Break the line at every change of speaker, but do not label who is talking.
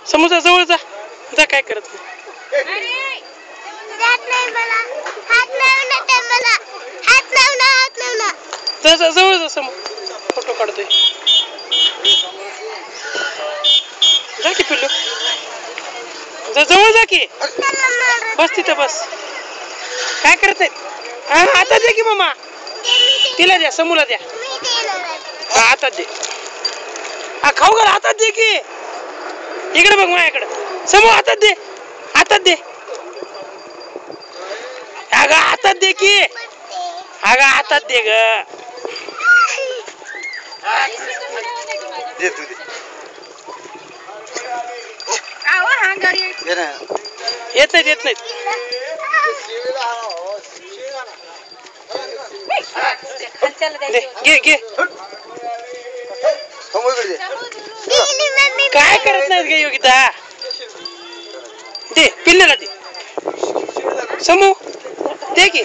समोसा जवळ जा जा काय करत जवळ जा समोर फोटो काढतोय जा की पिल्लू जवळ जा की बस तिथं बस काय करत आहे आता दे की मामा तिला द्या समूला द्या हातात दे खाऊ घाल हातात दे की इकडे बघ माझ्याकडे समूह हातात दे अगं हातात दे की अगं हातात दे ग येत नाहीत घे घे काय करत नाहीत ग योगिता दे पिल्लेला दे समूह दे की